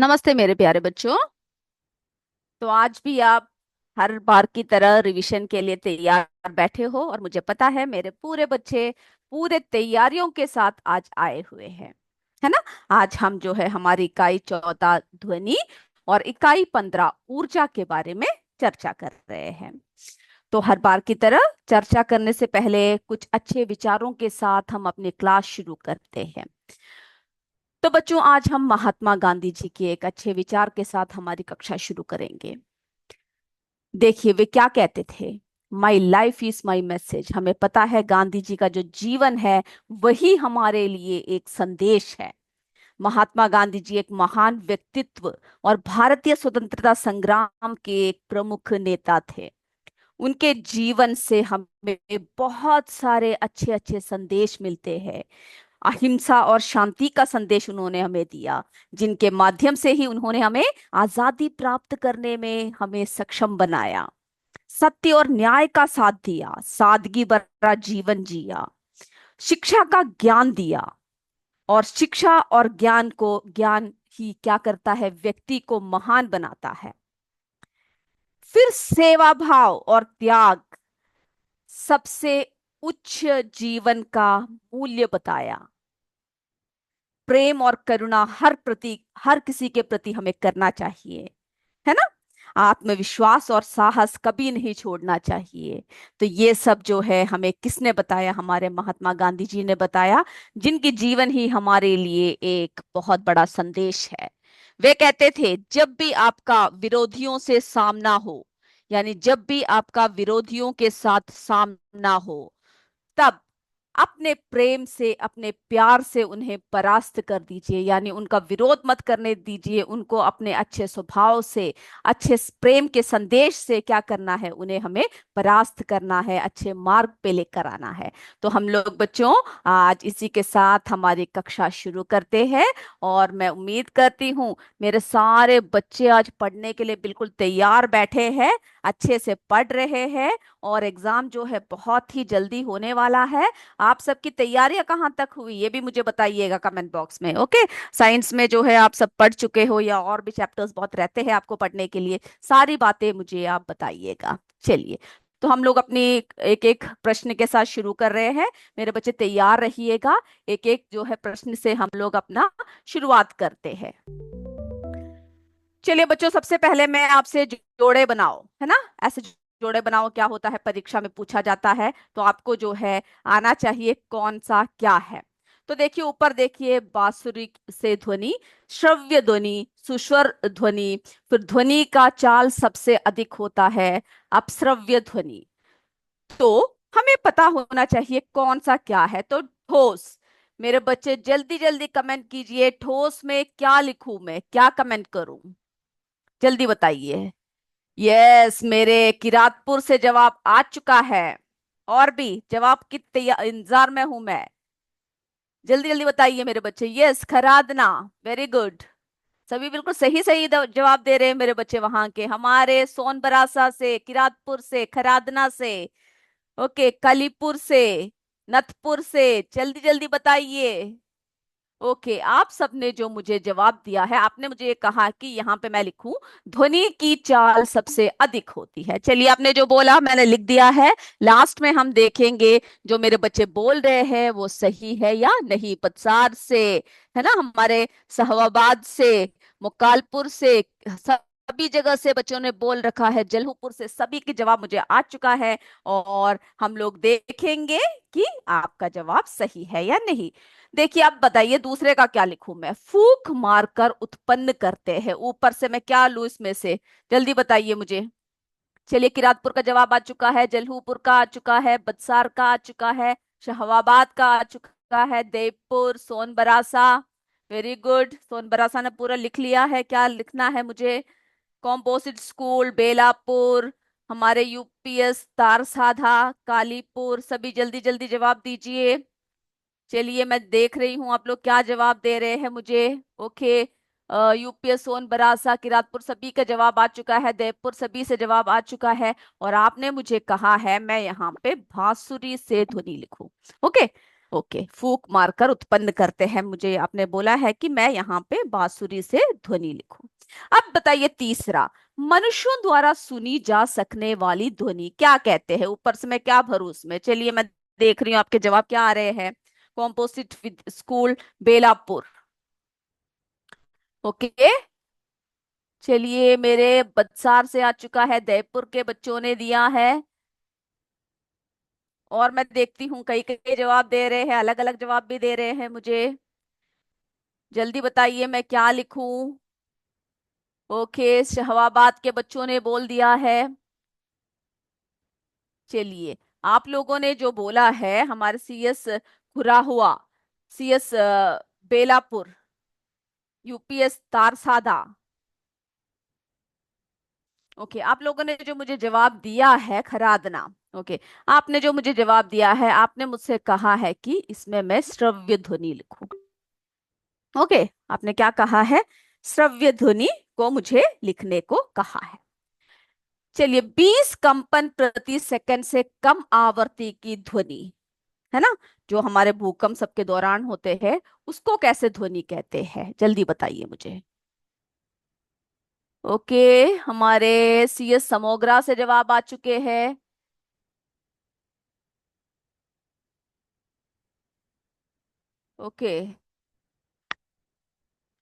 नमस्ते मेरे प्यारे बच्चों। तो आज भी आप हर बार की तरह रिवीजन के लिए तैयार बैठे हो और मुझे पता है मेरे पूरे बच्चे पूरे तैयारियों के साथ आज आए हुए हैं, है ना। आज हम जो है हमारी इकाई 14 ध्वनि और इकाई 15 ऊर्जा के बारे में चर्चा कर रहे हैं। तो हर बार की तरह चर्चा करने से पहले कुछ अच्छे विचारों के साथ हम अपनी क्लास शुरू करते हैं। तो बच्चों, आज हम महात्मा गांधी जी के एक अच्छे विचार के साथ हमारी कक्षा शुरू करेंगे। देखिए वे क्या कहते थे। My life is my message. हमें पता है गांधी जी का जो जीवन है वही हमारे लिए एक संदेश है। महात्मा गांधी जी एक महान व्यक्तित्व और भारतीय स्वतंत्रता संग्राम के एक प्रमुख नेता थे। उनके जीवन से हमें बहुत सारे अच्छे अच्छे संदेश मिलते हैं। अहिंसा और शांति का संदेश उन्होंने हमें दिया, जिनके माध्यम से ही उन्होंने हमें आजादी प्राप्त करने में हमें सक्षम बनाया। सत्य और न्याय का साथ दिया, सादगी भरा जीवन जिया, शिक्षा का ज्ञान दिया। और शिक्षा और ज्ञान ही क्या करता है, व्यक्ति को महान बनाता है। फिर सेवा भाव और त्याग सबसे उच्च जीवन का मूल्य बताया। प्रेम और करुणा हर किसी के प्रति हमें करना चाहिए, है ना। आत्मविश्वास और साहस कभी नहीं छोड़ना चाहिए। तो ये सब जो है हमें किसने बताया, हमारे महात्मा गांधी जी ने बताया, जिनकी जीवन ही हमारे लिए एक बहुत बड़ा संदेश है। वे कहते थे जब भी आपका विरोधियों से सामना हो, यानी जब भी आपका विरोधियों के साथ सामना हो, तब अपने प्रेम से अपने प्यार से उन्हें परास्त कर दीजिए, यानी उनका विरोध मत करने दीजिए। उनको अपने अच्छे स्वभाव से, अच्छे प्रेम के संदेश से क्या करना है, उन्हें हमें परास्त करना है, अच्छे मार्ग पे लेकर आना है। तो हम लोग बच्चों आज इसी के साथ हमारी कक्षा शुरू करते हैं। और मैं उम्मीद करती हूँ मेरे सारे बच्चे आज पढ़ने के लिए बिल्कुल तैयार बैठे हैं, अच्छे से पढ़ रहे हैं। और एग्जाम जो है बहुत ही जल्दी होने वाला है। आप सबकी तैयारियां कहाँ तक हुई ये भी मुझे बताइएगा कमेंट बॉक्स में, ओके। साइंस में जो है आप सब पढ़ चुके हो या और भी चैप्टर्स बहुत रहते हैं आपको पढ़ने के लिए, सारी बातें मुझे आप बताइएगा। चलिए, तो हम लोग अपनी एक एक प्रश्न के साथ शुरू कर रहे हैं। मेरे बच्चे तैयार रहिएगा। एक एक जो है प्रश्न से हम लोग अपना शुरुआत करते हैं। चलिए बच्चों, सबसे पहले मैं आपसे जोड़े बनाओ, है ना। ऐसे जोड़े बनाओ क्या होता है, परीक्षा में पूछा जाता है। तो आपको जो है आना चाहिए कौन सा क्या है। तो देखिए ऊपर देखिए, बांसुरी से ध्वनि, श्रव्य ध्वनि, सुस्वर ध्वनि, फिर ध्वनि का चाल सबसे अधिक होता है अपश्रव्य ध्वनि। तो हमें पता होना चाहिए कौन सा क्या है। तो ठोस। मेरे बच्चे जल्दी जल्दी कमेंट कीजिए, ठोस में क्या लिखूं, मैं क्या कमेंट करूं, जल्दी बताइए। यस, मेरे किरातपुर से जवाब आ चुका है। और भी जवाब की इंतजार में हूं मैं। जल्दी जल्दी बताइए मेरे बच्चे। यस, खरादना। Very good. सभी बिल्कुल सही सही जवाब दे रहे हैं मेरे बच्चे, वहां के हमारे सोनबरासा से, किरातपुर से, खरादना से, ओके, कलीपुर से, नथपुर से। जल्दी जल्दी बताइए। ओके, आप सबने जो मुझे जवाब दिया है, आपने मुझे ये कहा कि यहाँ पे मैं लिखूं ध्वनि की चाल सबसे अधिक होती है। चलिए, आपने जो बोला मैंने लिख दिया है। लास्ट में हम देखेंगे जो मेरे बच्चे बोल रहे हैं वो सही है या नहीं। पतसार से, है ना, हमारे सहवाबाद से, मुकालपुर से, सभी जगह से बच्चों ने बोल रखा है, जलहूपुर से, सभी के जवाब मुझे आ चुका है। और हम लोग देखेंगे कि आपका जवाब सही है या नहीं। देखिए आप बताइए दूसरे का क्या लिखूं मैं। फूंक मारकर उत्पन्न करते हैं, ऊपर से मैं क्या लूं इसमें से, जल्दी बताइए मुझे। चलिए, किरातपुर का जवाब आ चुका है, जलहूपुर का आ चुका है, बदसार का आ चुका है, शहवाबाद का आ चुका है, देवपुर, सोनबरासा। वेरी गुड, सोनबरासा ने पूरा लिख लिया है। क्या लिखना है मुझे? कॉम्पोजिट स्कूल, बेलापुर, हमारे यूपीएस, तारसाधा, कालीपुर। सभी जल्दी जल्दी जवाब दीजिए। चलिए, मैं देख रही हूँ आप लोग क्या जवाब दे रहे हैं मुझे। ओके, यूपीएस, सोनबरासा, किरातपुर, सभी का जवाब आ चुका है, देवपुर सभी से जवाब आ चुका है। और आपने मुझे कहा है मैं यहाँ पे बांसुरी से ध्वनि लिखूं। ओके, ओके, फूंक मारकर उत्पन्न करते हैं। मुझे आपने बोला है कि मैं यहाँ पे बांसुरी से ध्वनि लिखूं। अब बताइए तीसरा, मनुष्यों द्वारा सुनी जा सकने वाली ध्वनि क्या कहते हैं? ऊपर से मैं क्या भरूं उसमें? चलिए मैं देख रही हूँ आपके जवाब क्या आ रहे हैं। Composite school Belapur. ओके, चलिए मेरे बत्सार से आ चुका है, जयपुर के बच्चों ने दिया है। और मैं देखती हूँ कई कई जवाब दे रहे हैं, अलग अलग जवाब भी दे रहे हैं मुझे। जल्दी बताइए मैं क्या लिखूं। ओके, शहवाबाद के बच्चों ने बोल दिया है। चलिए, आप लोगों ने जो बोला है हमारे सीएस खुरा हुआ, सीएस बेलापुर, यूपीएस तारसादा। ओके, आप लोगों ने जो मुझे जवाब दिया है खरादना। ओके, आपने जो मुझे जवाब दिया है, आपने मुझसे कहा है कि इसमें मैं श्रव्य ध्वनि लिखूं। ओके, आपने क्या कहा है? श्रव्य ध्वनि को मुझे लिखने को कहा है। चलिए, 20 कंपन प्रति सेकंड से कम आवृत्ति की ध्वनि, है ना, जो हमारे भूकंप सबके दौरान होते हैं, उसको कैसे ध्वनि कहते हैं? जल्दी बताइए मुझे। ओके, हमारे सीएस समोग्रा से जवाब आ चुके हैं। ओके,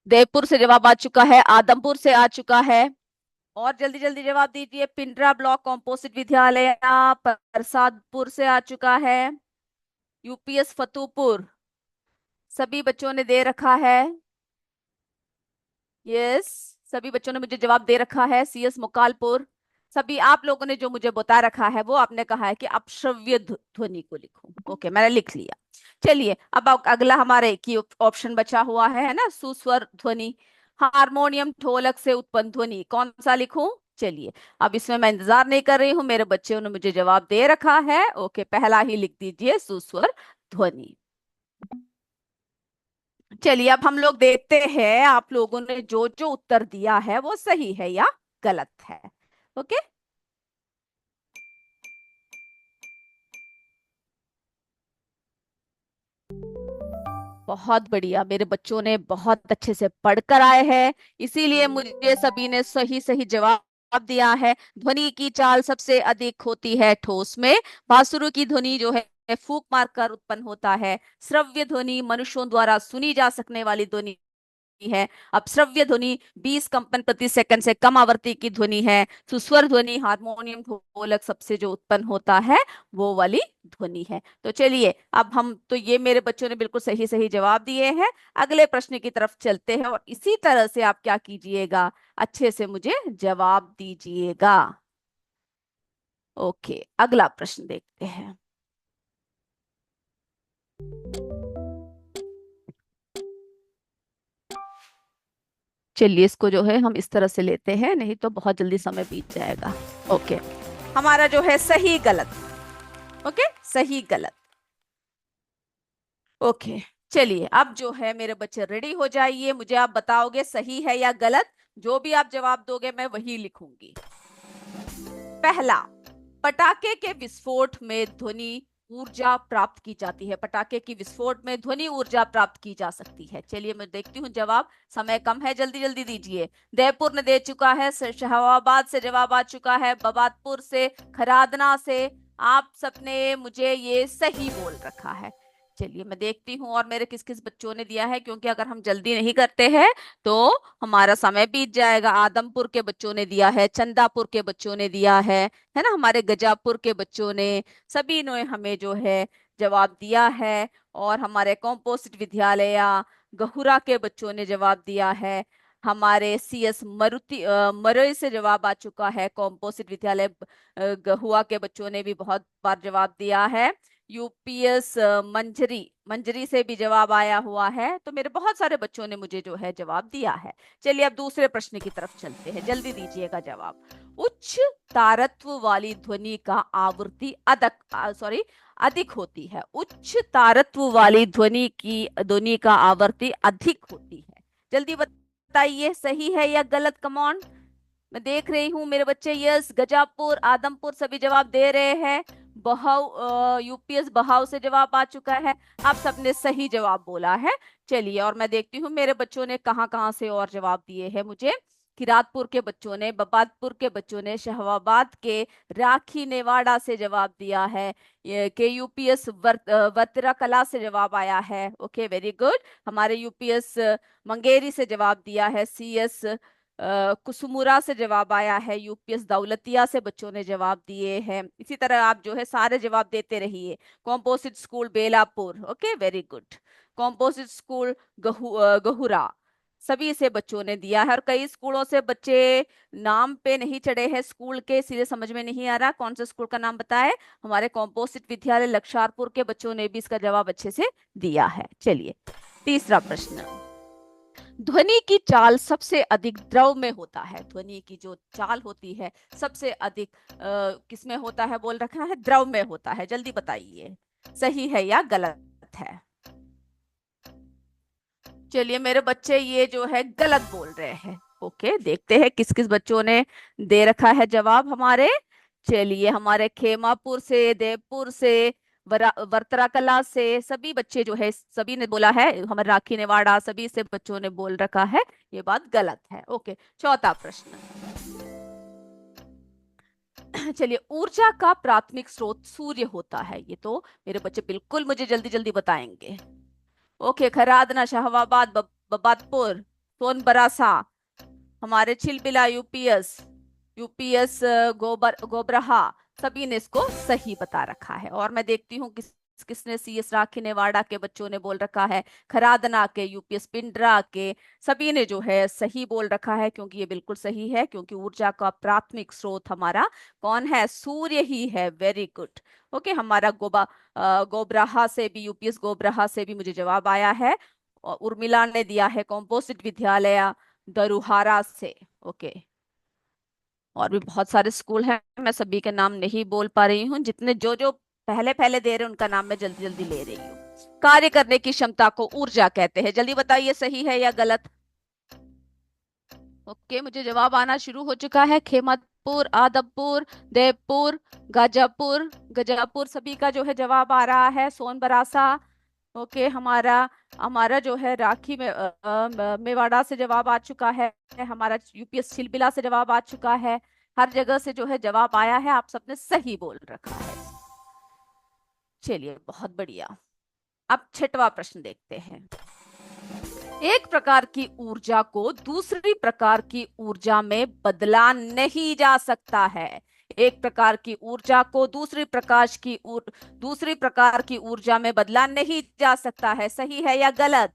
देवपुर से जवाब आ चुका है, आदमपुर से आ चुका है। और जल्दी जल्दी जवाब दीजिए। पिंडरा ब्लॉक कॉम्पोजिट विद्यालय प्रसादपुर से आ चुका है। यूपीएस फतेहपुर, सभी बच्चों ने दे रखा है। यस, सभी बच्चों ने मुझे जवाब दे रखा है। सीएस मुकालपुर, सभी आप लोगों ने जो मुझे बता रखा है वो आपने कहा है कि अपश्रव्य ध्वनि को लिखूं। ओके, मैंने लिख लिया। चलिए, अब अगला हमारा एक ही ऑप्शन बचा हुआ है ना, सुस्वर ध्वनि। हारमोनियम ढोलक से उत्पन्न ध्वनि कौन सा लिखूं? चलिए, अब इसमें मैं इंतजार नहीं कर रही हूँ, मेरे बच्चों ने मुझे जवाब दे रखा है। ओके, पहला ही लिख दीजिए, सुस्वर ध्वनि। चलिए, अब हम लोग देखते हैं आप लोगों ने जो जो उत्तर दिया है वो सही है या गलत है। ओके, बहुत बढ़िया, मेरे बच्चों ने बहुत अच्छे से पढ़कर आए हैं, इसीलिए मुझे सभी ने सही सही जवाब दिया है। ध्वनि की चाल सबसे अधिक होती है ठोस में। बांसुरी की ध्वनि जो है फूंक मारकर उत्पन्न होता है। श्रव्य ध्वनि मनुष्यों द्वारा सुनी जा सकने वाली ध्वनि है। अब श्रव्य ध्वनि 20 कंपन प्रति सेकंड से कम आवृत्ति की ध्वनि है। सुस्वर ध्वनि हारमोनियम ढोलक सबसे जो उत्पन्न होता है वो वाली ध्वनि है। तो चलिए, अब हम तो ये मेरे बच्चों ने बिल्कुल सही सही जवाब दिए हैं। अगले प्रश्न की तरफ चलते हैं और इसी तरह से आप क्या कीजिएगा, अच्छे से मुझे जवाब दीजिएगा। ओके, अगला प्रश्न देखते हैं। चलिए, इसको जो है हम इस तरह से लेते हैं, नहीं तो बहुत जल्दी समय बीत जाएगा। ओके, हमारा जो है सही गलत। ओके, सही गलत। ओके, चलिए अब जो है मेरे बच्चे रेडी हो जाइए, मुझे आप बताओगे सही है या गलत। जो भी आप जवाब दोगे मैं वही लिखूंगी। पहला, पटाखे के विस्फोट में ध्वनि ऊर्जा प्राप्त की जाती है। पटाखे की विस्फोट में ध्वनि ऊर्जा प्राप्त की जा सकती है। चलिए मैं देखती हूँ जवाब, समय कम है, जल्दी जल्दी दीजिए। जयपुर ने दे चुका है, शहाबाद से जवाब आ चुका है, बबातपुर से, खरादना से। आप सबने मुझे ये सही बोल रखा है। चलिए मैं देखती हूँ और मेरे किस किस बच्चों ने दिया है, क्योंकि अगर हम जल्दी नहीं करते हैं तो हमारा समय बीत जाएगा। आदमपुर के बच्चों ने दिया है, चंदापुर के बच्चों ने दिया है ना, हमारे गजापुर के बच्चों ने, सभी ने हमें जो है जवाब दिया है। और हमारे कॉम्पोजिट विद्यालय गहुरा के बच्चों ने जवाब दिया है। हमारे सीएस मरुति मरई से जवाब आ चुका है। कॉम्पोजिट विद्यालय गहुआ के बच्चों ने भी बहुत बार जवाब दिया है। यूपीएस मंजरी मंजरी से भी जवाब आया हुआ है। तो मेरे बहुत सारे बच्चों ने मुझे जो है जवाब दिया है। चलिए अब दूसरे प्रश्न की तरफ चलते हैं, जल्दी दीजिएगा जवाब। उच्च तारत्व वाली ध्वनि का आवृत्ति अधिक होती है। उच्च तारत्व वाली ध्वनि का आवृत्ति अधिक होती है। जल्दी बताइए सही है या गलत, कमॉन। मैं देख रही हूँ मेरे बच्चे यस, गजापुर, आदमपुर सभी जवाब दे रहे हैं। बहाव, यूपीएस बहाव से जवाब आ चुका है। आप सबने सही जवाब बोला है। चलिए, और मैं देखती हूँ मेरे बच्चों ने कहाँ कहाँ से और जवाब दिए हैं मुझे। किरातपुर के बच्चों ने, बबातपुर के बच्चों ने, शहवाबाद के, राखी नेवाड़ा से जवाब दिया है। ये के यूपीएस वर्तरा कला से जवाब आया है। Okay, very good. हमारे यूपीएस मंगेरी से जवाब दिया है। सीएस कुसुमुरा से जवाब आया है। यूपीएस दौलतिया से बच्चों ने जवाब दिए हैं। इसी तरह आप जो है सारे जवाब देते रहिए। Composite school Belapur, okay very good. Composite school Gahura, सभी से बच्चों ने दिया है। और कई स्कूलों से बच्चे नाम पे नहीं चढ़े हैं स्कूल के, इसलिए समझ में नहीं आ रहा कौन से स्कूल का नाम बताए। हमारे कॉम्पोजिट विद्यालय लक्षारपुर के बच्चों ने भी इसका जवाब अच्छे से दिया है। चलिए, तीसरा प्रश्न। ध्वनि की चाल सबसे अधिक द्रव में होता है। ध्वनि की जो चाल होती है सबसे अधिक किसमें होता है बोल रखा है? द्रव में होता है। जल्दी बताइए, सही है या गलत है? चलिए, मेरे बच्चे ये जो है गलत बोल रहे हैं। ओके, देखते हैं किस किस बच्चों ने दे रखा है जवाब हमारे। चलिए, हमारे खेमापुर से, देवपुर से, वर्तरा कला से सभी बच्चे जो है, सभी ने बोला है। हमारे राखी नेवाड़ा, सभी से बच्चों ने बोल रखा है ये बात गलत है। ओके, चौथा प्रश्न। चलिए, ऊर्जा का प्राथमिक स्रोत सूर्य होता है। ये तो मेरे बच्चे बिल्कुल मुझे जल्दी जल्दी बताएंगे। ओके, खरादना, शाहबाद, बबातपुर, सोनबरासा, हमारे छिलबिला, यूपीएस, यूपीएस गोबरहा, सभी ने इसको सही बता रखा है। और मैं देखती हूँ किसने सीएस राखी नेवाड़ा के बच्चों ने बोल रखा है, खरादना के, यूपीएस पिंडरा के, सभी ने जो है सही बोल रखा है। क्योंकि ये बिल्कुल सही है, क्योंकि ऊर्जा का प्राथमिक स्रोत हमारा कौन है? सूर्य ही है। Very good. ओके, हमारा गोबराहा से भी, यूपीएस गोबराहा से भी मुझे जवाब आया है। और उर्मिला ने दिया है कॉम्पोजिट विद्यालय दरुहारा से। ओके, और भी बहुत सारे स्कूल हैं, मैं सभी के नाम नहीं बोल पा रही हूँ। जितने जो जो पहले पहले दे रहे हैं उनका नाम मैं जल्दी जल्दी ले रही हूँ। कार्य करने की क्षमता को ऊर्जा कहते हैं। जल्दी बताइए, सही है या गलत? ओके, मुझे जवाब आना शुरू हो चुका है। खेमतपुर, आदमपुर, देवपुर, गाजापुर, गजापुर, सभी का जो है जवाब आ रहा है। सोनबरासा, ओके, हमारा हमारा जो है राखी में मेवाड़ा से जवाब आ चुका है। हमारा यूपीएस छिलबिला से जवाब आ चुका है। हर जगह से जो है जवाब आया है। आप सबने सही बोल रखा है। चलिए, बहुत बढ़िया। अब छठवां प्रश्न देखते हैं। एक प्रकार की ऊर्जा को दूसरी प्रकार की ऊर्जा में बदला नहीं जा सकता है। एक प्रकार की ऊर्जा को दूसरी प्रकार की ऊर्जा में बदला नहीं जा सकता है। सही है या गलत?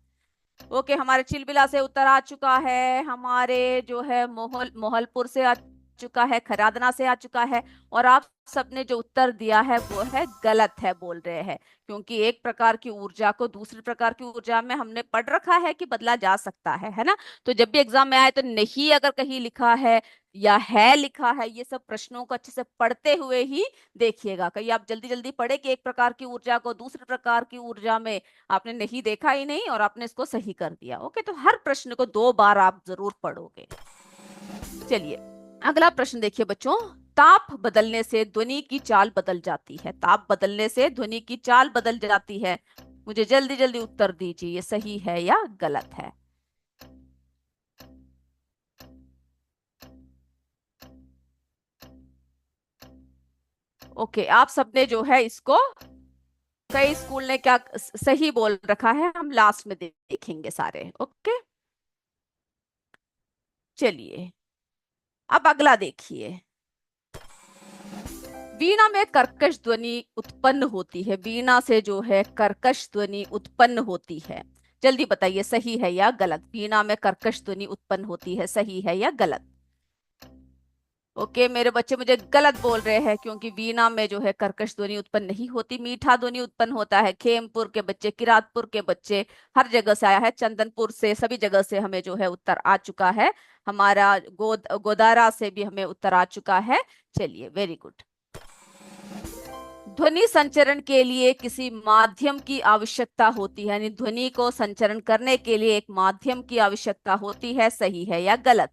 ओके, हमारे चिलबिला से उत्तर आ चुका है। हमारे जो है मोहलपुर से आ चुका है। खरादना से आ चुका है। और आप सबने जो उत्तर दिया है वो है गलत है बोल रहे हैं। क्योंकि एक प्रकार की ऊर्जा को दूसरी प्रकार की ऊर्जा में हमने पढ़ रखा है कि बदला जा सकता है ना? तो जब भी एग्जाम में आए तो नहीं अगर कहीं लिखा है या है लिखा है, ये सब प्रश्नों को अच्छे से पढ़ते हुए ही देखिएगा। कहीं आप जल्दी जल्दी पढ़े कि एक प्रकार की ऊर्जा को दूसरी प्रकार की ऊर्जा में, आपने नहीं देखा ही नहीं और आपने इसको सही कर दिया। ओके, तो हर प्रश्न को 2 बार आप जरूर पढ़ोगे। चलिए, अगला प्रश्न देखिए बच्चों। ताप बदलने से ध्वनि की चाल बदल जाती है। ताप बदलने से ध्वनि की चाल बदल जाती है। मुझे जल्दी जल्दी उत्तर दीजिए, ये सही है या गलत है? ओके, आप सबने जो है इसको, कई स्कूल ने क्या सही बोल रखा है, हम लास्ट में देखेंगे सारे। ओके, चलिए, अब अगला देखिए। वीणा में कर्कश ध्वनि उत्पन्न होती है। वीणा से जो है कर्कश ध्वनि उत्पन्न होती है। जल्दी बताइए, सही है या गलत? वीणा में कर्कश ध्वनि उत्पन्न होती है, सही है या गलत? ओके, मेरे बच्चे मुझे गलत बोल रहे हैं। क्योंकि वीणा में जो है कर्कश ध्वनि उत्पन्न नहीं होती, मीठा ध्वनि उत्पन्न होता है। खेमपुर के बच्चे, किरातपुर के बच्चे, हर जगह से आया है। चंदनपुर से, सभी जगह से हमें जो है उत्तर आ चुका है। हमारा गोदारा से भी हमें उत्तर आ चुका है। चलिए, वेरी गुड। ध्वनि संचरण के लिए किसी माध्यम की आवश्यकता होती है। यानी ध्वनि को संचरण करने के लिए एक माध्यम की आवश्यकता होती है। सही है या गलत?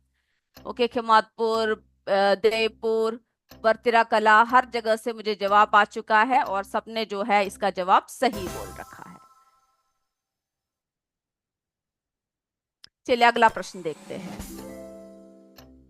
ओके, खिमातपुर, देवपुर, वर्तिरा कला, हर जगह से मुझे जवाब आ चुका है और सबने जो है इसका जवाब सही बोल रखा है। चलिए अगला प्रश्न देखते हैं।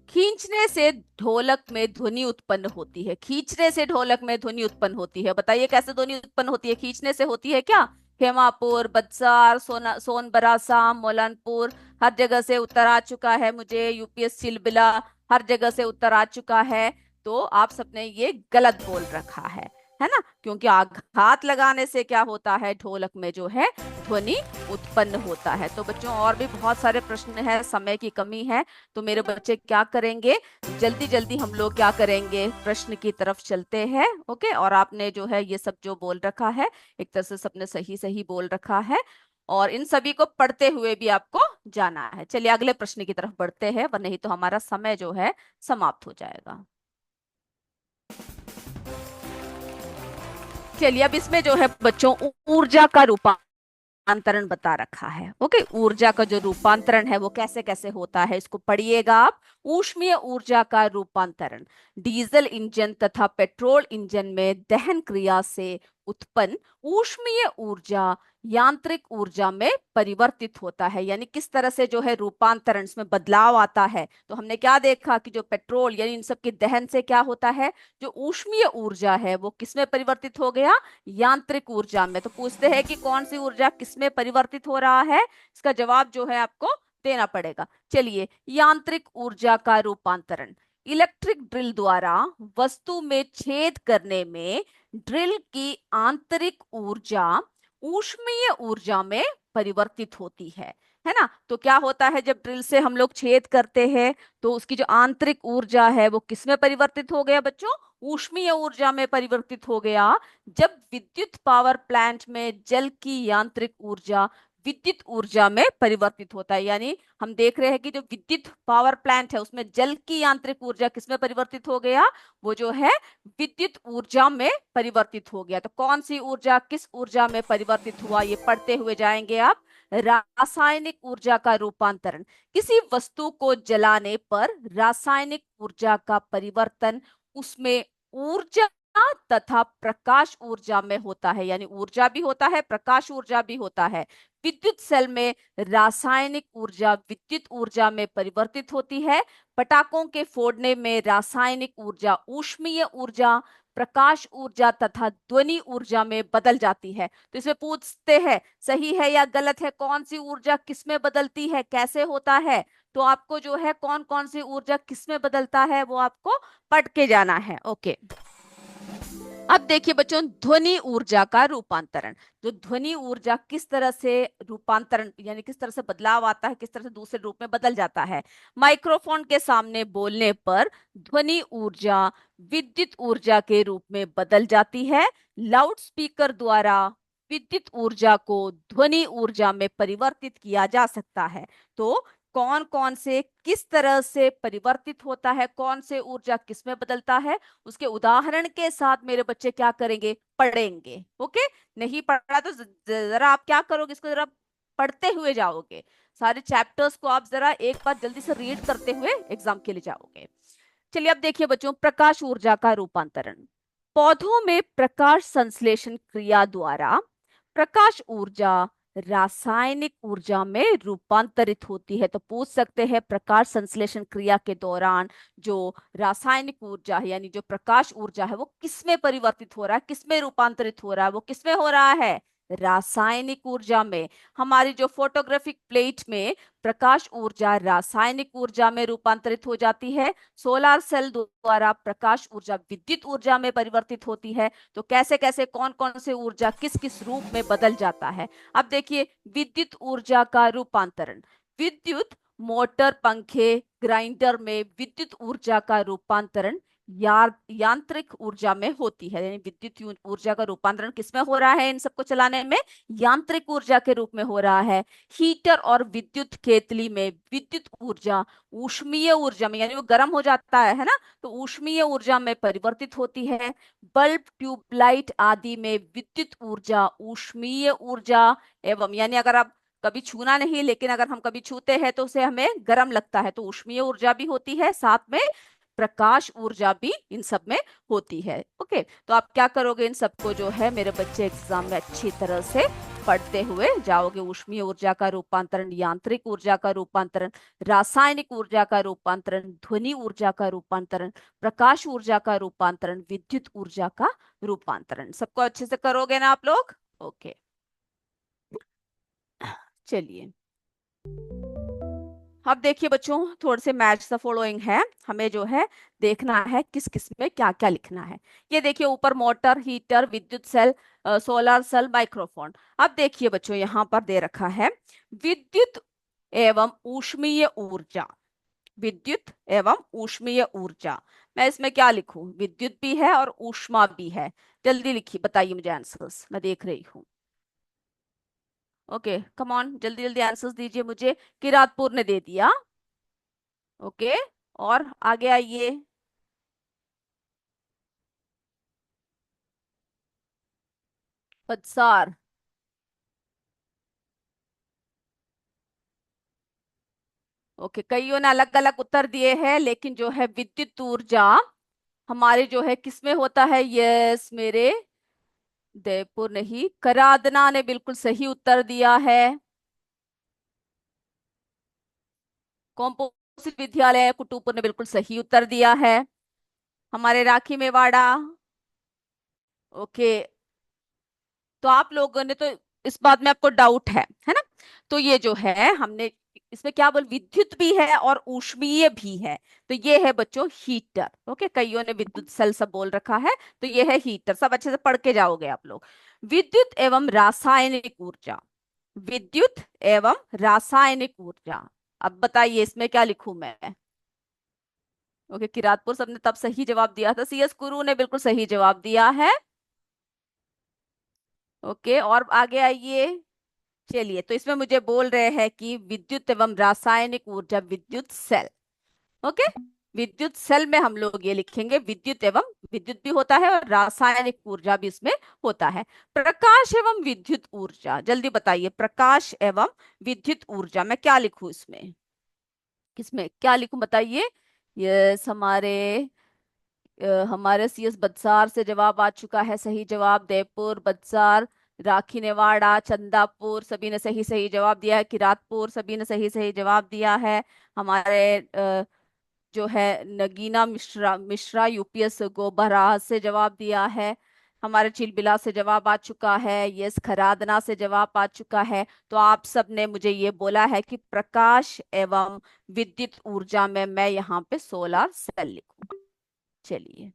खींचने से ढोलक में ध्वनि उत्पन्न होती है। खींचने से ढोलक में ध्वनि उत्पन्न होती है, बताइए कैसे ध्वनि उत्पन्न होती है? खींचने से होती है क्या? खेमापुर, बदसार, सोनबरा, साम, मोलानपुर, हर जगह से उत्तर आ चुका है मुझे। यूपीएस चिलबिला, हर जगह से उत्तर आ चुका है। तो आप सबने ये गलत बोल रखा है ना? क्योंकि आघात लगाने से क्या होता है, ढोलक में जो है ध्वनि उत्पन्न होता है। तो बच्चों और भी बहुत सारे प्रश्न है, समय की कमी है, तो मेरे बच्चे क्या करेंगे, जल्दी जल्दी हम लोग क्या करेंगे, प्रश्न की तरफ चलते हैं। ओके, और आपने जो है ये सब जो बोल रखा है, एक तरह से सबने सही सही बोल रखा है, और इन सभी को पढ़ते हुए भी आपको जाना है। चलिए अगले प्रश्न की तरफ बढ़ते हैं, वरना नहीं तो हमारा समय जो है समाप्त हो जाएगा। चलिए अब इसमें जो है बच्चों ऊर्जा का रूपांतरण बता रखा है। ओके, ऊर्जा का जो रूपांतरण है वो कैसे कैसे होता है, इसको पढ़िएगा आप। ऊष्मीय ऊर्जा का रूपांतरण डीजल इंजन तथा पेट्रोल इंजन में दहन क्रिया से उत्पन्न ऊष्मीय ऊर्जा यांत्रिक ऊर्जा में परिवर्तित होता है। यानी किस तरह से जो है रूपांतरण, इसमें बदलाव आता है। तो हमने क्या देखा कि जो पेट्रोल यानी इन सब के दहन से क्या होता है, जो ऊष्मीय ऊर्जा है वो किसमें परिवर्तित हो गया, यांत्रिक ऊर्जा में। तो पूछते हैं कि कौन सी ऊर्जा किसमें परिवर्तित हो रहा है, इसका जवाब जो है आपको देना पड़ेगा। चलिए, यांत्रिक ऊर्जा का रूपांतरण इलेक्ट्रिक ड्रिल द्वारा वस्तु में छेद करने में ड्रिल की आंतरिक ऊर्जा ऊष्मीय ऊर्जा में परिवर्तित होती है ना? तो क्या होता है, जब ड्रिल से हम लोग छेद करते हैं तो उसकी जो आंतरिक ऊर्जा है वो किसमें परिवर्तित हो गया बच्चों, ऊष्मीय ऊर्जा में परिवर्तित हो गया। जब विद्युत पावर प्लांट में जल की यांत्रिक ऊर्जा विद्युत ऊर्जा में परिवर्तित होता है, यानी हम देख रहे हैं कि जो विद्युत पावर प्लांट है उसमें जल की यांत्रिक ऊर्जा किसमें परिवर्तित हो गया, वो जो है विद्युत ऊर्जा में परिवर्तित हो गया। तो कौन सी ऊर्जा किस ऊर्जा में परिवर्तित हुआ, ये पढ़ते हुए जाएंगे आप। रासायनिक ऊर्जा का रूपांतरण किसी वस्तु को जलाने पर रासायनिक ऊर्जा का परिवर्तन उसमें ऊर्जा तथा प्रकाश ऊर्जा में होता है। यानी ऊर्जा भी होता है, प्रकाश ऊर्जा भी होता है। विद्युत सेल में रासायनिक ऊर्जा विद्युत ऊर्जा में परिवर्तित होती है। पटाखों के फोड़ने में रासायनिक ऊर्जा ऊष्मीय ऊर्जा, प्रकाश ऊर्जा तथा ध्वनि ऊर्जा में बदल जाती है। तो इसमें पूछते हैं सही है या गलत है, कौन सी ऊर्जा किसमें बदलती है, कैसे होता है। तो आपको जो है कौन कौन सी ऊर्जा किसमें बदलता है वो आपको पढ़ के जाना है। ओके, अब देखिए बच्चों, ध्वनि ऊर्जा का रूपांतरण। जो ध्वनि ऊर्जा किस तरह से रूपांतरण यानी किस तरह से बदलाव आता है, किस तरह से दूसरे रूप में बदल जाता है। माइक्रोफोन के सामने बोलने पर ध्वनि ऊर्जा विद्युत ऊर्जा के रूप में बदल जाती है। लाउड स्पीकर द्वारा विद्युत ऊर्जा को ध्वनि ऊर्जा में परिवर्तित किया जा सकता है। तो कौन कौन से किस तरह से परिवर्तित होता है, कौन से ऊर्जा किसमें बदलता है, उसके उदाहरण के साथ मेरे बच्चे क्या करेंगे, पढ़ेंगे। ओके, नहीं पढ़ा तो जरा आप क्या करोगे, इसको जरा पढ़ते हुए जाओगे। सारे चैप्टर्स को आप जरा एक बार जल्दी से रीड करते हुए एग्जाम के लिए जाओगे। चलिए अब देखिए बच्चों, प्रकाश ऊर्जा का रूपांतरण। पौधों में प्रकाश संश्लेषण क्रिया द्वारा प्रकाश ऊर्जा रासायनिक ऊर्जा में रूपांतरित होती है। तो पूछ सकते हैं प्रकाश संश्लेषण क्रिया के दौरान जो रासायनिक ऊर्जा है यानी जो प्रकाश ऊर्जा है वो किसमें परिवर्तित हो रहा है, किसमें रूपांतरित हो रहा है, वो किसमें हो रहा है, रासायनिक ऊर्जा में। हमारी जो फोटोग्राफिक प्लेट में प्रकाश ऊर्जा रासायनिक ऊर्जा में रूपांतरित हो जाती है। सोलर सेल द्वारा प्रकाश ऊर्जा विद्युत ऊर्जा में परिवर्तित होती है। तो कैसे कैसे कौन कौन से ऊर्जा किस किस रूप में बदल जाता है। अब देखिए, विद्युत ऊर्जा का रूपांतरण। विद्युत मोटर, पंखे, ग्राइंडर में विद्युत ऊर्जा का रूपांतरण यांत्रिक ऊर्जा में होती है। यानी विद्युत ऊर्जा का रूपांतरण किसमें हो रहा है, इन सबको चलाने में यांत्रिक ऊर्जा के रूप में हो रहा है। हीटर और विद्युत केतली में विद्युत ऊर्जा ऊष्मीय ऊर्जा में यानी वो गर्म हो जाता है ना, तो ऊष्मीय ऊर्जा में परिवर्तित होती है। बल्ब, ट्यूबलाइट आदि में विद्युत ऊर्जा ऊष्मीय ऊर्जा एवं यानी अगर आप कभी छूना नहीं लेकिन अगर हम कभी छूते हैं तो उसे हमें गर्म लगता है, तो ऊष्मीय ऊर्जा भी होती है, साथ में प्रकाश ऊर्जा भी इन सब में होती है। ओके, तो आप क्या करोगे, इन सबको जो है मेरे बच्चे एग्जाम में अच्छी तरह से पढ़ते हुए जाओगे। ऊष्मीय ऊर्जा का रूपांतरण, यांत्रिक ऊर्जा का रूपांतरण, रासायनिक ऊर्जा का रूपांतरण, ध्वनि ऊर्जा का रूपांतरण, प्रकाश ऊर्जा का रूपांतरण, विद्युत ऊर्जा का रूपांतरण, सबको अच्छे से करोगे ना आप लोग? ओके, चलिए अब देखिए बच्चों, थोड़े से मैच द फॉलोइंग है, हमें जो है देखना है किस किस में क्या क्या लिखना है। ये देखिए ऊपर मोटर, हीटर, विद्युत सेल, सोलर सेल, माइक्रोफोन। अब देखिए बच्चों यहाँ पर दे रखा है विद्युत एवं ऊष्मीय ऊर्जा। विद्युत एवं ऊष्मीय ऊर्जा, मैं इसमें क्या लिखूं? विद्युत भी है और ऊष्मा भी है। जल्दी लिखिए, बताइए मुझे आंसर्स, मैं देख रही हूँ। ओके कम ऑन, जल्दी जल्दी आंसर्स दीजिए मुझे। किरातपुर ने दे दिया। ओके, और आगे आइए। पदसार। ओके, कईयों ने अलग अलग उत्तर दिए हैं, लेकिन जो है विद्युत ऊर्जा हमारे जो है किसमें होता है? यस मेरे जयपुर नहीं, करादना ने बिल्कुल सही उत्तर दिया है। कॉम्पोजिट विद्यालय कुटुपुर ने बिल्कुल सही उत्तर दिया है। हमारे राखी मेवाड़ा। ओके, तो आप लोगों ने तो इस बात में आपको डाउट है ना? तो ये जो है हमने इसमें क्या बोल, विद्युत भी है और ऊष्मीय भी है। तो ये है बच्चों हीटर। ओके, कईयों ने विद्युत सेल सब बोल रखा है, तो ये है हीटर। सब अच्छे से पढ़ के जाओगे आप लोग। विद्युत एवं रासायनिक ऊर्जा, विद्युत एवं रासायनिक ऊर्जा। अब बताइए इसमें क्या लिखूं मैं? ओके, किरातपुर सबने तब सही जवाब दिया था, सीएस कुरु ने बिल्कुल सही जवाब दिया है। ओके, और आगे आइए। चलिए, तो इसमें मुझे बोल रहे हैं कि विद्युत एवं रासायनिक ऊर्जा, विद्युत सेल। ओके, विद्युत सेल में हम लोग ये लिखेंगे विद्युत एवं, विद्युत भी होता है और रासायनिक ऊर्जा भी इसमें होता है। प्रकाश एवं विद्युत ऊर्जा, जल्दी बताइए, प्रकाश एवं विद्युत ऊर्जा मैं क्या लिखूं इसमें? किसमें क्या लिखूं बताइए? यस, हमारे सीएस बदसार से जवाब आ चुका है। सही जवाब देवपुर, बदसार, राखी नेवाड़ा, चंदापुर सभी ने सही सही जवाब दिया है। किरातपुर सभी ने सही सही जवाब दिया है। हमारे जो है नगीना मिश्रा मिश्रा यूपीएस गोबरा से जवाब दिया है। हमारे चिलबिला से जवाब आ चुका है। यस, खरादना से जवाब आ चुका है। तो आप सब ने मुझे ये बोला है कि प्रकाश एवं विद्युत ऊर्जा में मैं यहाँ पे सोलर सेल लिखूंगा। चलिए,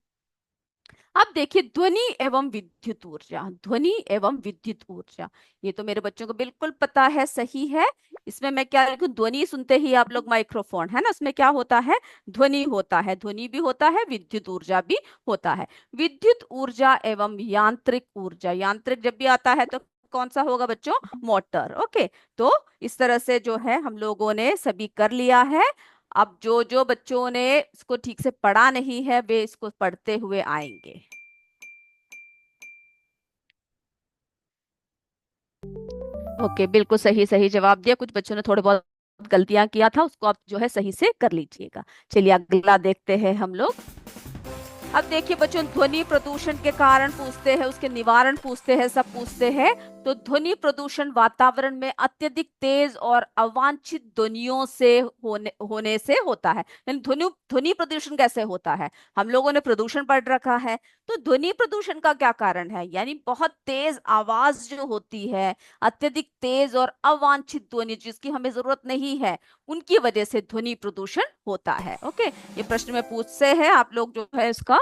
अब देखिए ध्वनि एवं विद्युत ऊर्जा, ध्वनि एवं विद्युत ऊर्जा, ये तो मेरे बच्चों को बिल्कुल पता है, सही है। इसमें मैं क्या लिखूं? ध्वनि सुनते ही आप लोग माइक्रोफोन, है ना, उसमें क्या होता है? ध्वनि होता है, ध्वनि भी होता है, विद्युत ऊर्जा भी होता है। विद्युत ऊर्जा एवं यांत्रिक ऊर्जा, यांत्रिक जब भी आता है तो कौन सा होगा बच्चों? मोटर। ओके, तो इस तरह से जो है हम लोगों ने सभी कर लिया है। अब जो जो बच्चों ने इसको ठीक से पढ़ा नहीं है वे इसको पढ़ते हुए आएंगे। ओके, बिल्कुल सही सही जवाब दिया। कुछ बच्चों ने थोड़े बहुत गलतियां किया था, उसको आप जो है सही से कर लीजिएगा। चलिए अगला देखते हैं हम लोग। अब देखिए बच्चों, ध्वनि प्रदूषण के कारण पूछते हैं, उसके निवारण पूछते हैं, सब पूछते हैं। तो ध्वनि प्रदूषण वातावरण में अत्यधिक तेज और अवांछित ध्वनियों से होने से होता है। यानी ध्वनि ध्वनि प्रदूषण कैसे होता है? हम लोगों ने प्रदूषण पढ़ रखा है, तो ध्वनि प्रदूषण का क्या कारण है? यानी बहुत तेज आवाज जो होती है, अत्यधिक तेज और अवांछित ध्वनि जिसकी हमें जरूरत नहीं है, उनकी वजह से ध्वनि प्रदूषण होता है। ओके, ये प्रश्न में पूछते हैं, आप लोग जो है इसका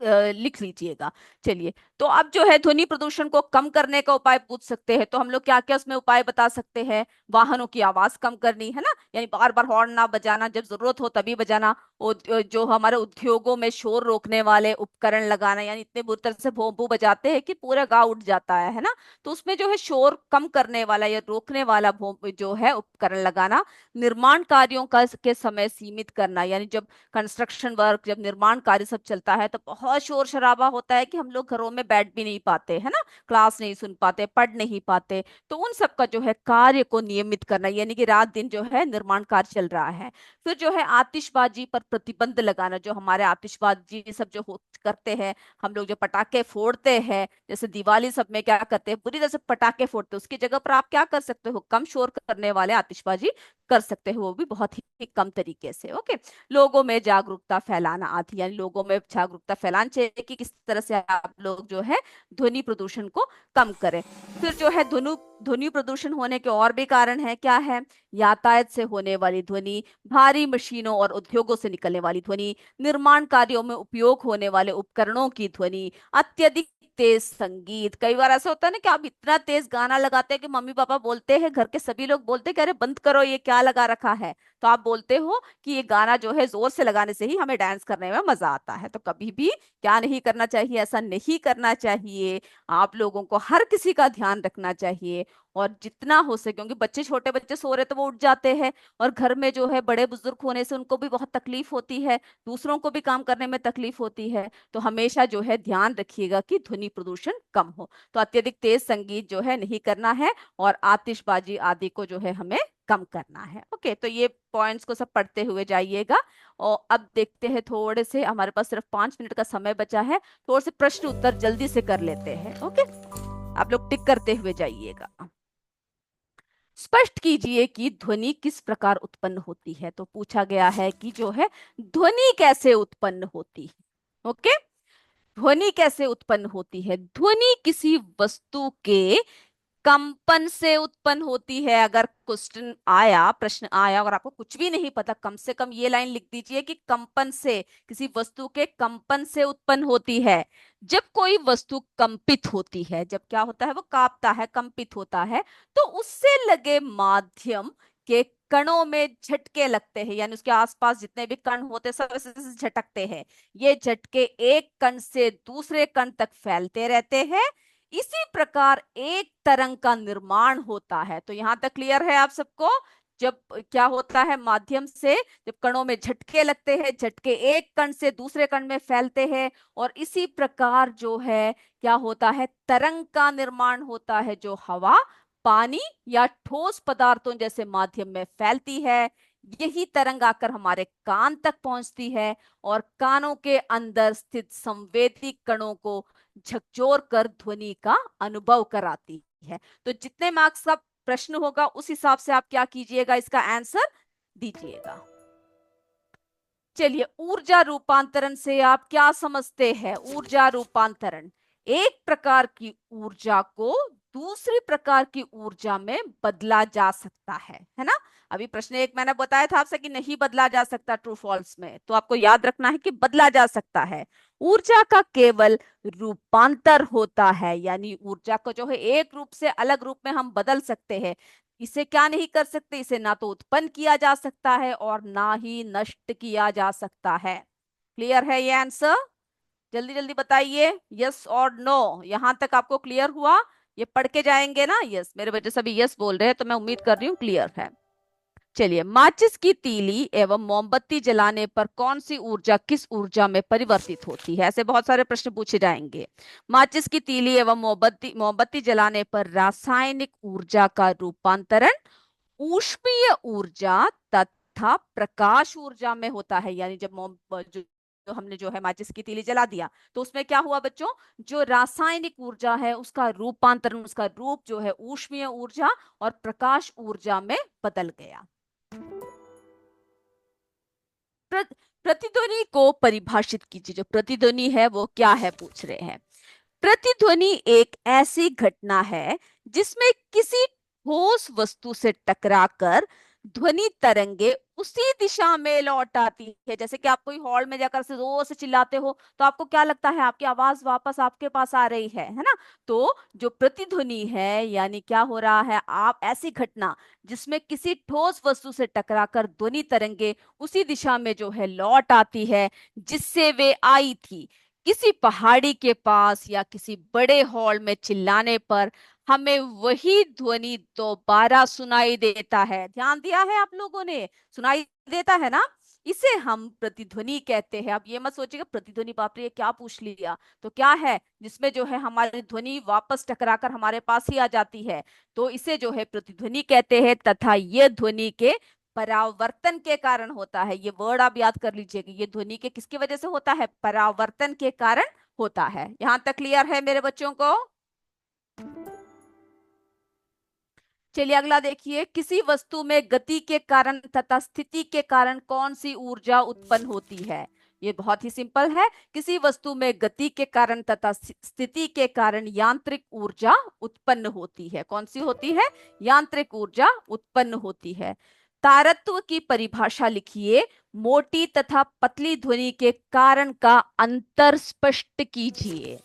लिख लीजिएगा। चलिए, तो अब जो है ध्वनि प्रदूषण को कम करने का उपाय पूछ सकते हैं, तो हम लोग क्या क्या उसमें उपाय बता सकते हैं? वाहनों की आवाज कम करनी है ना, यानी बार बार हॉर्न ना बजाना, जब जरूरत हो तभी बजाना। जो हमारे उद्योगों में शोर रोकने वाले उपकरण लगाना, यानी इतने बुरी तरह से भोंपू बजाते हैं कि पूरा गाँव उठ जाता है ना, तो उसमें जो है शोर कम करने वाला या रोकने वाला भोंप जो है उपकरण लगाना। निर्माण कार्यों का के समय सीमित करना, यानी जब कंस्ट्रक्शन वर्क, जब निर्माण कार्य सब चलता है तो बहुत शोर शराबा होता है कि हम लोग घरों में बैठ भी नहीं पाते, है ना, क्लास नहीं सुन पाते, पढ़ नहीं पाते। तो उन सब का जो है कार्य को नियमित करना, यानी कि रात दिन जो है निर्माण कार्य चल रहा है। फिर जो है आतिशबाजी पर प्रतिबंध लगाना, जो हमारे आतिशबाजी सब जो करते हैं, हम लोग जो पटाखे फोड़ते हैं, जैसे दिवाली सब में क्या करते हैं, पूरी तरह से पटाखे फोड़ते हैं, उसकी जगह पर आप क्या कर सकते हो, कम शोर करने वाले आतिशबाजी कर सकते हो, वो भी बहुत ही कम तरीके से। ओके, लोगों में जागरूकता फैलाना आदि, यानी लोगों में जागरूकता फैलाना चाहिए कि किस तरह से आप लोग जो है ध्वनि प्रदूषण को कम करें। फिर जो है ध्वनि ध्वनि प्रदूषण होने के और भी कारण है, क्या है, यातायात से होने वाली ध्वनि, भारी मशीनों और उद्योगों से निकलने वाली ध्वनि, निर्माण कार्यों में उपयोग होने वाले उपकरणों की ध्वनि, अत्यधिक तेज संगीत। कई बार ऐसा होता है ना कि आप इतना तेज गाना लगाते हैं कि मम्मी पापा बोलते हैं, घर के सभी लोग बोलते हैं कि अरे बंद करो, ये क्या लगा रखा है। तो आप बोलते हो कि ये गाना जो है जोर से लगाने से ही हमें डांस करने में मजा आता है। तो कभी भी क्या नहीं करना चाहिए, ऐसा नहीं करना चाहिए। आप लोगों को हर किसी का ध्यान रखना चाहिए, और जितना हो सके, क्योंकि बच्चे, छोटे बच्चे सो रहे तो वो उठ जाते हैं, और घर में जो है बड़े बुजुर्ग होने से उनको भी बहुत तकलीफ होती है, दूसरों को भी काम करने में तकलीफ होती है। तो हमेशा जो है ध्यान रखिएगा कि ध्वनि प्रदूषण कम हो। तो अत्यधिक तेज संगीत जो है नहीं करना है, और आतिशबाजी आदि को जो है हमें कम करना है। ओके, तो ये पॉइंट्स को सब पढ़ते हुए जाइएगा। और अब देखते हैं, थोड़े से हमारे पास सिर्फ 5 मिनट का समय बचा है, थोड़े से प्रश्न उत्तर जल्दी से कर लेते हैं। ओके, आप लोग टिक करते हुए जाइएगा। स्पष्ट कीजिए कि ध्वनि किस प्रकार उत्पन्न होती है। तो पूछा गया है कि जो है ध्वनि कैसे उत्पन्न होती है। ओके, ध्वनि कैसे उत्पन्न होती है, ध्वनि किसी वस्तु के कंपन से उत्पन्न होती है। अगर क्वेश्चन आया, प्रश्न आया और आपको कुछ भी नहीं पता, कम से कम ये लाइन लिख दीजिए कि कंपन से, किसी वस्तु के कंपन से उत्पन्न होती है। जब कोई वस्तु कंपित होती है, जब क्या होता है, वो कांपता है, कंपित होता है, तो उससे लगे माध्यम के कणों में झटके लगते हैं, यानी उसके आसपास जितने भी कण होते हैं सब ऐसे ऐसे झटकते हैं। ये झटके एक कण से दूसरे कण तक फैलते रहते हैं। इसी प्रकार एक तरंग का निर्माण होता है। तो यहां तक क्लियर है आप सबको। जब क्या होता है, माध्यम से जब कणों में झटके लगते हैं, झटके एक कण से दूसरे कण में फैलते हैं, और इसी प्रकार जो है क्या होता है, तरंग का निर्माण होता है, जो हवा, पानी या ठोस पदार्थों जैसे माध्यम में फैलती है। यही तरंग आकर हमारे कान तक पहुंचती है, और कानों के अंदर स्थित संवेदी कणों को झकझोर कर ध्वनि का अनुभव कराती है। तो जितने मार्क्स का प्रश्न होगा उस हिसाब से आप क्या कीजिएगा, इसका आंसर दीजिएगा। चलिए, ऊर्जा रूपांतरण से आप क्या समझते हैं। ऊर्जा रूपांतरण, एक प्रकार की ऊर्जा को दूसरी प्रकार की ऊर्जा में बदला जा सकता है ना। अभी प्रश्न एक मैंने बताया था आपसे कि नहीं बदला जा सकता, ट्रू फॉल्स में, तो आपको याद रखना है कि बदला जा सकता है। ऊर्जा का केवल रूपांतर होता है, यानी ऊर्जा को जो है एक रूप से अलग रूप में हम बदल सकते हैं। इसे क्या नहीं कर सकते, इसे ना तो उत्पन्न किया जा सकता है और ना ही नष्ट किया जा सकता है। क्लियर है ये आंसर, जल्दी जल्दी बताइए, यस और नो। यहां तक आपको क्लियर हुआ, ये पढ़ के जाएंगे ना। यस, मेरे बच्चे सभी यस बोल रहे हैं, तो मैं उम्मीद कर रही हूँ क्लियर है। चलिए, माचिस की तीली एवं मोमबत्ती जलाने पर कौन सी ऊर्जा किस ऊर्जा में परिवर्तित होती है, ऐसे बहुत सारे प्रश्न पूछे जाएंगे। माचिस की तीली एवं मोमबत्ती मोमबत्ती जलाने पर रासायनिक ऊर्जा का रूपांतरण ऊष्मीय ऊर्जा तथा प्रकाश ऊर्जा में होता है। यानी जब मोम जो हमने जो है माचिस की तीली जला दिया, तो उसमें क्या हुआ बच्चों, जो रासायनिक ऊर्जा है उसका रूपांतरण, उसका रूप जो है ऊष्मीय ऊर्जा और प्रकाश ऊर्जा में बदल गया। प्रतिध्वनि को परिभाषित कीजिए। जो प्रतिध्वनि है वो क्या है, पूछ रहे हैं। प्रतिध्वनि एक ऐसी घटना है जिसमें किसी ठोस वस्तु से टकराकर ध्वनि तरंगे उसी दिशा में लौट आती है। जैसे कि आप कोई हॉल में जाकर से जोर से चिल्लाते हो, तो आपको क्या लगता है, आपकी आवाज वापस आपके पास आ रही है ना। तो जो प्रतिध्वनि है, यानी क्या हो रहा है, आप ऐसी घटना जिसमें किसी ठोस वस्तु से टकराकर ध्वनि तरंगे उसी दिशा में जो है लौट आती है जिससे वे आई थी। किसी पहाड़ी के पास या किसी बड़े हॉल में चिल्लाने पर हमें वही ध्वनि दोबारा सुनाई देता है। ध्यान दिया है आप लोगों ने, सुनाई देता है ना। इसे हम प्रतिध्वनि कहते हैं। अब ये मत सोचिएगा प्रतिध्वनि बाप रे ये क्या पूछ लिया, तो क्या है जिसमें जो है हमारी ध्वनि वापस टकराकर हमारे पास ही आ जाती है, तो इसे जो है प्रतिध्वनि कहते हैं। तथा ये ध्वनि के परावर्तन के कारण होता है। ये वर्ड आप याद कर लीजिएगा, ये ध्वनि के किसकी वजह से होता है, परावर्तन के कारण होता है। यहां तक क्लियर है मेरे बच्चों को? चलिए अगला देखिए, किसी वस्तु में गति के कारण तथा स्थिति के कारण कौन सी ऊर्जा उत्पन्न होती है? ये बहुत ही सिंपल है। किसी वस्तु में गति के कारण तथा स्थिति के कारण यांत्रिक ऊर्जा उत्पन्न होती है। कौन सी होती है? यांत्रिक ऊर्जा उत्पन्न होती है। तारत्व की परिभाषा लिखिए। मोटी तथा पतली ध्वनि के कारण का अंतर स्पष्ट कीजिए।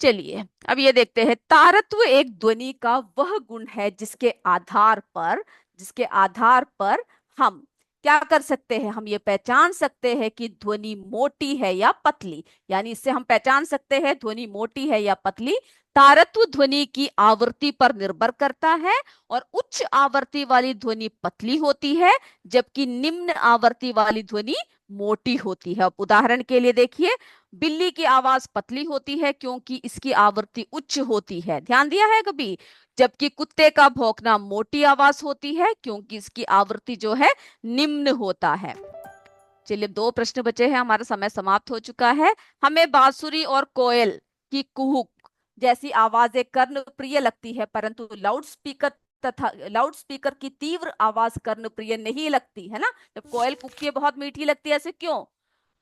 चलिए अब ये देखते हैं, तारत्व एक ध्वनि का वह गुण है जिसके आधार पर हम क्या कर सकते हैं, हम ये पहचान सकते हैं कि ध्वनि मोटी है या पतली। यानी इससे हम पहचान सकते हैं ध्वनि मोटी है या पतली। तारत्व ध्वनि की आवृत्ति पर निर्भर करता है और उच्च आवृत्ति वाली ध्वनि पतली होती है जबकि निम्न आवृत्ति वाली ध्वनि मोटी होती है। अब उदाहरण के लिए देखिए, बिल्ली की आवाज पतली होती है क्योंकि इसकी आवृत्ति उच्च होती है, ध्यान दिया है कभी? जबकि कुत्ते का भौंकना मोटी आवाज होती है क्योंकि इसकी आवृत्ति जो है निम्न होता है। चलिए 2 प्रश्न बचे हैं, हमारा समय समाप्त हो चुका है। हमें बांसुरी और कोयल की कुहुक जैसी आवाजें कर्ण प्रिय लगती है, परंतु लाउड स्पीकर की तीव्र आवाज कर्ण प्रिय नहीं लगती है ना। जब कोयल कूकती है बहुत मीठी लगती है, ऐसे क्यों?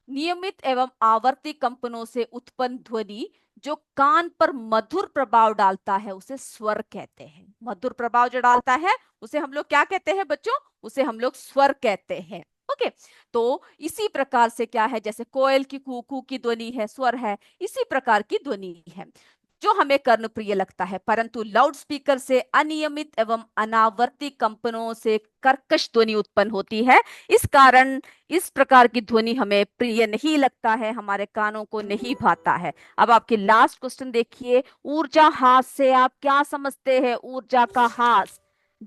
नियमित एवं आवर्ती कंपनों से उत्पन्न ध्वनि जो कान पर मधुर प्रभाव डालता है उसे स्वर कहते हैं। मधुर प्रभाव जो डालता है उसे हम लोग क्या कहते हैं बच्चों? उसे हम लोग स्वर कहते हैं। ओके, तो इसी प्रकार से क्या है, जैसे कोयल की कू कू की ध्वनि है, स्वर है, इसी प्रकार की ध्वनि है जो हमें कर्णप्रिय लगता है, परंतु लाउड स्पीकर से अनियमित एवं अनावर्ती कंपनों से कर्कश ध्वनि उत्पन्न होती है। इस कारण इस प्रकार की ध्वनि हमें प्रिय नहीं लगता है, हमारे कानों को नहीं भाता है। अब आपके लास्ट क्वेश्चन देखिए, ऊर्जा हास से आप क्या समझते हैं? ऊर्जा का हास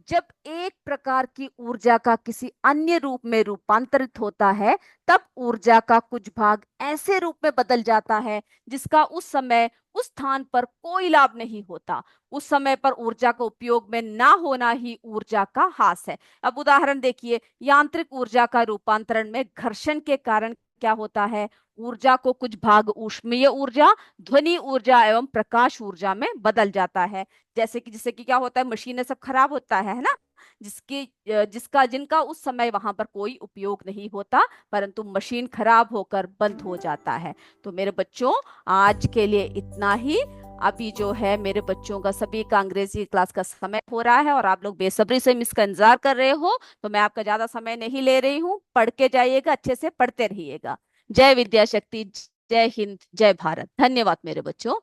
जब एक प्रकार की ऊर्जा का किसी अन्य रूप में रूपांतरित होता है, तब ऊर्जा का कुछ भाग ऐसे रूप में बदल जाता है जिसका उस समय उस स्थान पर कोई लाभ नहीं होता। उस समय पर ऊर्जा का उपयोग में ना होना ही ऊर्जा का हास है। अब उदाहरण देखिए, यांत्रिक ऊर्जा का रूपांतरण में घर्षण के कारण क्या होता है? ऊर्जा को कुछ भाग ऊष्मीय ऊर्जा, ध्वनि ऊर्जा एवं प्रकाश ऊर्जा में बदल जाता है। जैसे कि क्या होता है, मशीनें सब खराब होता है ना, जिनका उस समय वहां पर कोई उपयोग नहीं होता, परंतु मशीन खराब होकर बंद हो जाता है। तो मेरे बच्चों आज के लिए इतना ही। अभी जो है मेरे बच्चों का सभी का अंग्रेजी क्लास का समय हो रहा है और आप लोग बेसब्री से इसका इंतजार कर रहे हो, तो मैं आपका ज्यादा समय नहीं ले रही हूँ। पढ़ के जाइएगा, अच्छे से पढ़ते रहिएगा। जय विद्या शक्ति, जय हिंद, जय भारत। धन्यवाद मेरे बच्चों।